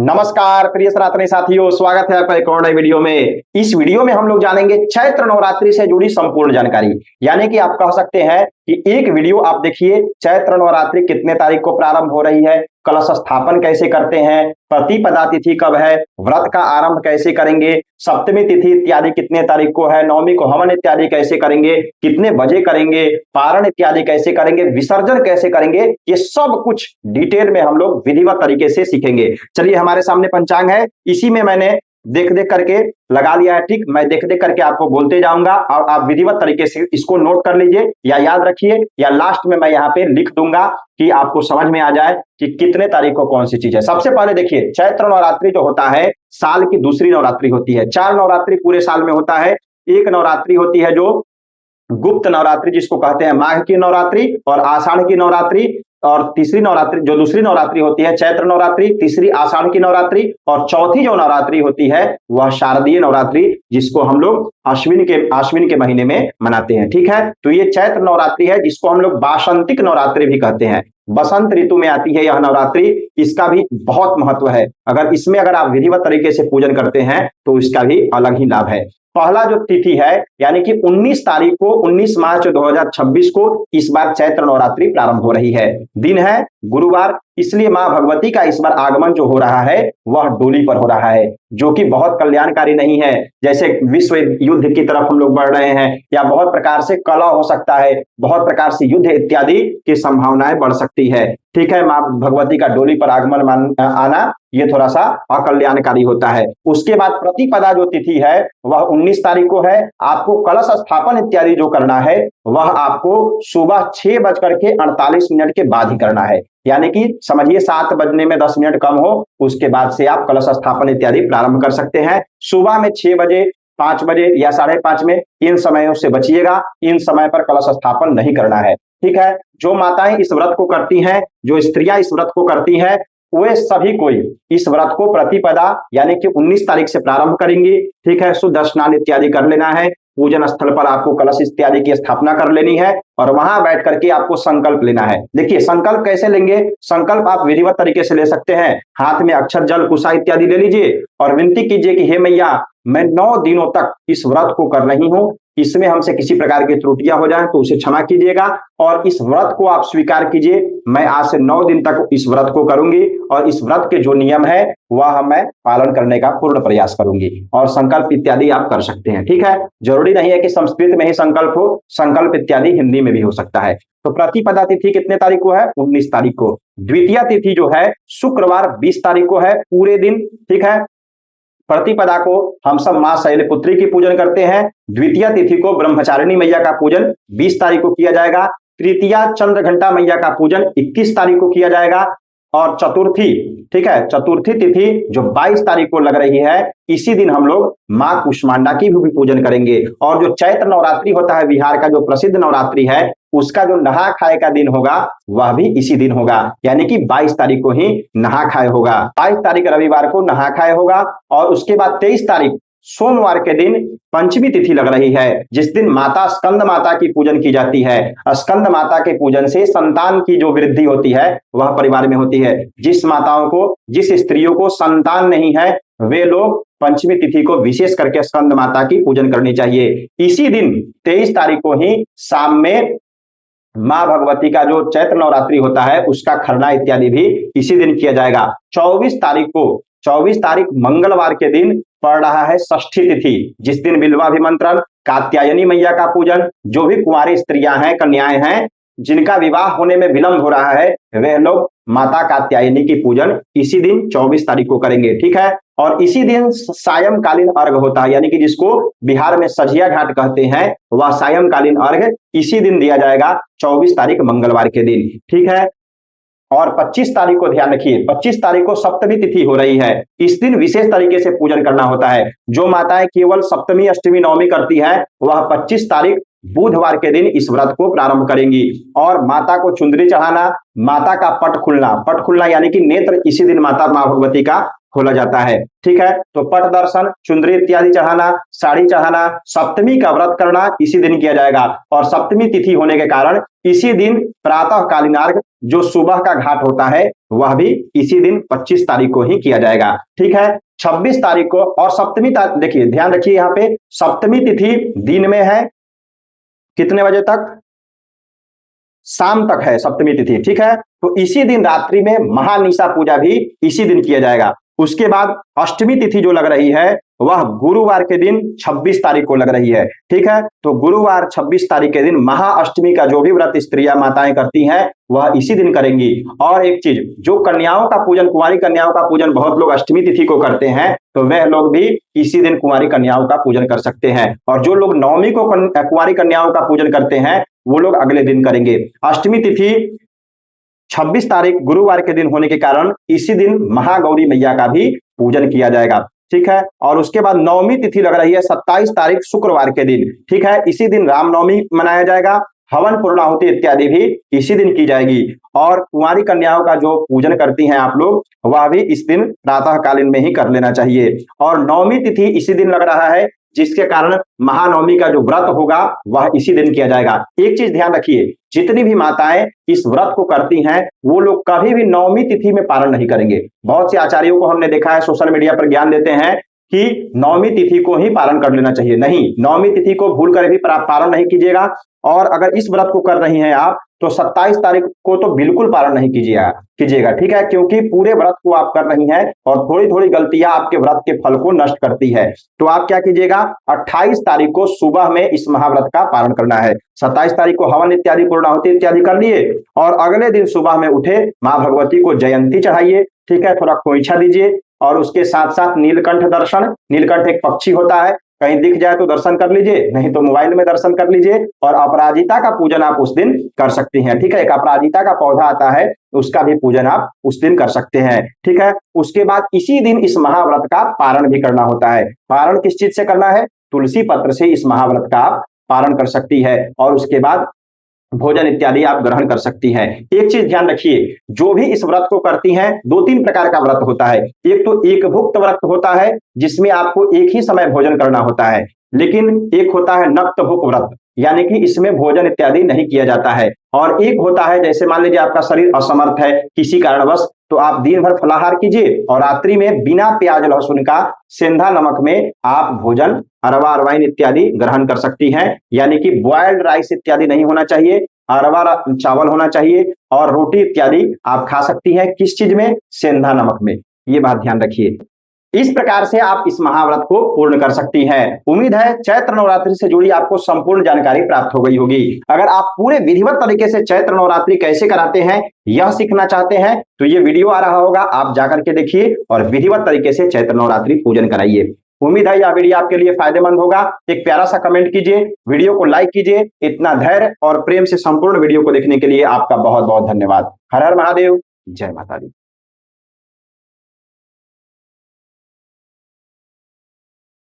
नमस्कार प्रिय सनातनी साथियों, स्वागत है आपका एक और नई वीडियो में। इस वीडियो में हम लोग जानेंगे चैत्र नवरात्रि से जुड़ी संपूर्ण जानकारी। यानी कि आप कह सकते हैं कि एक वीडियो आप देखिए, चैत्र नवरात्रि कितने तारीख को प्रारंभ हो रही है, कलश स्थापन कैसे करते हैं, प्रतिपदा तिथि कब है, व्रत का आरंभ कैसे करेंगे, सप्तमी तिथि इत्यादि कितने तारीख को है, नवमी को हवन इत्यादि कैसे करेंगे, कितने बजे करेंगे, पारण इत्यादि कैसे करेंगे, विसर्जन कैसे करेंगे, ये सब कुछ डिटेल में हम लोग विधिवत तरीके से सीखेंगे। चलिए, हमारे सामने पंचांग है, इसी में मैंने देख देख करके लगा लिया है। ठीक, मैं देख देख करके आपको बोलते जाऊंगा और आप विधिवत तरीके से इसको नोट कर लीजिए या याद रखिए, या लास्ट में मैं यहाँ पे लिख दूंगा कि आपको समझ में आ जाए कि कितने तारीख को कौन सी चीज है। सबसे पहले देखिए, चैत्र नवरात्रि जो होता है साल की दूसरी नवरात्रि होती है। 4 नवरात्रि पूरे साल में होता है। एक नवरात्रि होती है जो गुप्त नवरात्रि, जिसको कहते हैं माघ की नवरात्रि और आषाढ़ की नवरात्रि, और तीसरी नवरात्रि जो दूसरी नवरात्रि होती है चैत्र नवरात्रि, तीसरी आषाढ़ की नवरात्रि, और चौथी जो नवरात्रि होती है वह शारदीय नवरात्रि, जिसको हम लोग आश्विन के महीने में मनाते हैं। ठीक है, तो ये चैत्र नवरात्रि है, जिसको हम लोग बासंतिक नवरात्रि भी कहते हैं। बसंत ऋतु में आती है यह नवरात्रि, इसका भी बहुत महत्व है। अगर आप विधिवत तरीके से पूजन करते हैं तो इसका भी अलग ही लाभ है। पहला जो तिथि है यानी कि 19 तारीख को, 19 मार्च 2026 को इस बार चैत्र नवरात्रि प्रारंभ हो रही है। दिन है गुरुवार, इसलिए मां भगवती का इस बार आगमन जो हो रहा है वह डोली पर हो रहा है, जो कि बहुत कल्याणकारी नहीं है। जैसे विश्व युद्ध की तरफ हम लोग बढ़ रहे हैं, या बहुत प्रकार से कलह हो सकता है, बहुत प्रकार से युद्ध इत्यादि की संभावनाएं बढ़ सकती है। ठीक है, मां भगवती का डोली पर आगमन आना ये थोड़ा सा अकल्याणकारी होता है। उसके बाद प्रतिपदा जो तिथि है वह 19 तारीख को है। आपको कलश स्थापन इत्यादि जो करना है वह आपको सुबह 6:48 के बाद ही करना है। यानी कि समझिए 7 बजने में 10 मिनट कम हो, उसके बाद से आप कलश स्थापन इत्यादि प्रारंभ कर सकते हैं। सुबह में 6 बजे, 5 बजे या 5:30 में, इन समयों से बचिएगा। इन समय पर कलश स्थापन नहीं करना है। ठीक है, जो माताएं इस व्रत को करती हैं, जो स्त्रियां इस व्रत को करती हैं, वे सभी कोई इस व्रत को प्रतिपदा यानी कि 19 तारीख से प्रारंभ करेंगी। ठीक है, शुद्ध स्नान इत्यादि कर लेना है, पूजन स्थल पर आपको कलश इत्यादि की स्थापना कर लेनी है, और वहां बैठ करके आपको संकल्प लेना है। देखिए, संकल्प कैसे लेंगे? संकल्प आप विधिवत तरीके से ले सकते हैं। हाथ में अक्षत, जल, कुशा इत्यादि ले लीजिए और विनती कीजिए कि हे मैया, मैं 9 दिनों तक इस व्रत को कर रही हूं, इसमें हमसे किसी प्रकार की त्रुटियां हो जाए तो उसे क्षमा कीजिएगा, और इस व्रत को आप स्वीकार कीजिए। मैं आज से 9 दिन तक इस व्रत को करूंगी, और इस व्रत के जो नियम है वह मैं पालन करने का पूर्ण प्रयास करूंगी। और संकल्प इत्यादि आप कर सकते हैं। ठीक है, जरूरी नहीं है कि संस्कृत में ही संकल्प हो, संकल्प इत्यादि हिंदी में भी हो सकता है। तो प्रतिपदा तिथि कितने तारीख को है? 19 तारीख को। द्वितीय तिथि जो है शुक्रवार 20 तारीख को है, पूरे दिन। ठीक है, प्रतिपदा को हम सब मां शैलपुत्री की पूजन करते हैं। द्वितीय तिथि को ब्रह्मचारिणी मैया का पूजन 20 तारीख को किया जाएगा। तृतीया चंद्रघंटा मैया का पूजन 21 तारीख को किया जाएगा। और चतुर्थी, ठीक है, चतुर्थी तिथि जो 22 तारीख को लग रही है, इसी दिन हम लोग मां कुष्मांडा की भी पूजन करेंगे। और जो चैत्र नवरात्रि होता है, बिहार का जो प्रसिद्ध नवरात्रि है, उसका जो नहा खाए का दिन होगा वह भी इसी दिन होगा, यानी कि 22 तारीख को ही नहा खाए होगा। 22 तारीख रविवार को नहा खाए होगा। और उसके बाद 23 तारीख सोमवार के दिन पंचमी तिथि लग रही है, जिस दिन माता स्कंद माता की पूजन की जाती है। स्कंद माता के पूजन से संतान की जो वृद्धि होती है वह परिवार में होती है। जिस माताओं को, जिस स्त्रियों को संतान नहीं है, वे लोग पंचमी तिथि को विशेष करके स्कंद माता की पूजन करनी चाहिए। इसी दिन 23 तारीख को ही शाम में मां भगवती का जो चैत्र नवरात्रि होता है उसका खरना इत्यादि भी इसी दिन किया जाएगा। 24 तारीख मंगलवार के दिन पड़ रहा है षष्ठी तिथि, जिस दिन बिल्वाभिमंत्रण, कात्यायनी मैया का पूजन, जो भी कुंवारी स्त्रियां हैं, कन्याएं हैं, जिनका विवाह होने में विलंब हो रहा है, वे लोग माता कात्यायनी की पूजन इसी दिन 24 तारीख को करेंगे। ठीक है, और इसी दिन सायंकालीन अर्घ होता है, यानी कि जिसको बिहार में सझिया घाट कहते हैं, वह सायंकालीन अर्घ इसी दिन दिया जाएगा, 24 तारीख मंगलवार के दिन। ठीक है, और 25 तारीख को ध्यान रखिए, 25 तारीख को सप्तमी तिथि हो रही है। इस दिन विशेष तरीके से पूजन करना होता है। जो माताएं केवल सप्तमी, अष्टमी, नवमी करती है वह 25 तारीख बुधवार के दिन इस व्रत को प्रारंभ करेंगी। और माता को चुंदरी चढ़ाना, माता का पट खुलना यानी कि नेत्र इसी दिन मां भगवती का खोला जाता है। ठीक है, तो पट दर्शन, चुंदरी इत्यादि चढ़ाना, साड़ी चढ़ाना, सप्तमी का व्रत करना इसी दिन किया जाएगा। और सप्तमी तिथि होने के कारण इसी दिन प्रातः कालीन अर्घ जो सुबह का घाट होता है वह भी इसी दिन 25 तारीख को ही किया जाएगा। ठीक है, 26 तारीख को और सप्तमी तारीख, देखिए ध्यान रखिए यहाँ पे सप्तमी तिथि दिन में है, कितने बजे तक? शाम तक है सप्तमी तिथि। ठीक है, तो इसी दिन रात्रि में महानिशा पूजा भी इसी दिन किया जाएगा। उसके बाद अष्टमी तिथि जो लग रही है वह गुरुवार के दिन 26 तारीख को लग रही है। ठीक है, तो गुरुवार 26 तारीख के दिन महाअष्टमी का जो भी व्रत स्त्रियां माताएं करती हैं वह इसी दिन करेंगी। और एक चीज, जो कन्याओं का पूजन, कुंवारी कन्याओं का पूजन बहुत लोग अष्टमी तिथि को करते हैं, तो वह लोग भी इसी दिन कुंवारी कन्याओं का पूजन कर सकते हैं। और जो लोग नवमी को कुंवारी कन्याओं का पूजन करते हैं वो लोग अगले दिन करेंगे। अष्टमी तिथि 26 तारीख गुरुवार के दिन होने के कारण इसी दिन महागौरी मैया का भी पूजन किया जाएगा। ठीक है, और उसके बाद नवमी तिथि लग रही है 27 तारीख शुक्रवार के दिन। ठीक है, इसी दिन रामनवमी मनाया जाएगा, हवन पूर्णाहुति इत्यादि भी इसी दिन की जाएगी। और कुंवारी कन्याओं का जो पूजन करती हैं आप लोग वह भी इस दिन प्रातः कालीन में ही कर लेना चाहिए। और नवमी तिथि इसी दिन लग रहा है जिसके कारण महानवमी का जो व्रत होगा वह इसी दिन किया जाएगा। एक चीज ध्यान रखिए, जितनी भी माताएं इस व्रत को करती हैं वो लोग कभी भी नवमी तिथि में पारण नहीं करेंगे। बहुत से आचार्यों को हमने देखा है सोशल मीडिया पर ज्ञान देते हैं कि नवमी तिथि को ही पारण कर लेना चाहिए। नहीं, नवमी तिथि को भूल कर भी पारण नहीं कीजिएगा। और अगर इस व्रत को कर रही हैं आप तो 27 तारीख को तो बिल्कुल पारण नहीं कीजिएगा। ठीक है, क्योंकि पूरे व्रत को आप कर रही हैं और थोड़ी थोड़ी गलतियां आपके व्रत के फल को नष्ट करती है। तो आप क्या कीजिएगा, 28 तारीख को सुबह में इस महाव्रत का पारण करना है। 27 तारीख को हवन इत्यादि पूर्णाहुति इत्यादि कर लिए और अगले दिन सुबह में उठे माँ भगवती को जयंती चढ़ाइए। ठीक है, थोड़ा खोइछा दीजिए और उसके साथ साथ नीलकंठ दर्शन, नीलकंठ एक पक्षी होता है, कहीं दिख जाए तो दर्शन कर लीजिए, नहीं तो मोबाइल में दर्शन कर लीजिए। और अपराजिता का पूजन आप उस दिन कर सकती हैं। ठीक है, एक अपराजिता का पौधा आता है उसका भी पूजन आप उस दिन कर सकते हैं। ठीक है, उसके बाद इसी दिन इस महाव्रत का पारण भी करना होता है। पारण किस चीज से करना है? तुलसी पत्र से इस महाव्रत का आप पारण कर सकती है और उसके बाद भोजन इत्यादि आप ग्रहण कर सकती हैं। एक चीज ध्यान रखिए, जो भी इस व्रत को करती हैं 2-3 प्रकार का व्रत होता है। एक तो एक भुक्त व्रत होता है जिसमें आपको एक ही समय भोजन करना होता है, लेकिन एक होता है नक्त भुक व्रत, यानी कि इसमें भोजन इत्यादि नहीं किया जाता है। और एक होता है जैसे मान लीजिए आपका शरीर असमर्थ है किसी कारणवश, तो आप दिन भर फलाहार कीजिए और रात्रि में बिना प्याज लहसुन का सेंधा नमक में आप भोजन अरवा अरवाइन इत्यादि ग्रहण कर सकती हैं। यानी कि बॉयल्ड राइस इत्यादि नहीं होना चाहिए, अरवा चावल होना चाहिए और रोटी इत्यादि आप खा सकती हैं। किस चीज में? सेंधा नमक में। ये बात ध्यान रखिए। इस प्रकार से आप इस महाव्रत को पूर्ण कर सकती हैं। उम्मीद है चैत्र नवरात्रि से जुड़ी आपको संपूर्ण जानकारी प्राप्त हो गई होगी। अगर आप पूरे विधिवत तरीके से चैत्र नवरात्रि कैसे कराते हैं यह सीखना चाहते हैं तो ये वीडियो आ रहा होगा, आप जाकर के देखिए और विधिवत तरीके से चैत्र नवरात्रि पूजन कराइए। उम्मीद है यह वीडियो आपके लिए फायदेमंद होगा। एक प्यारा सा कमेंट कीजिए, वीडियो को लाइक कीजिए। इतना धैर्य और प्रेम से संपूर्ण वीडियो को देखने के लिए आपका बहुत बहुत धन्यवाद। हर हर महादेव, जय माता दी।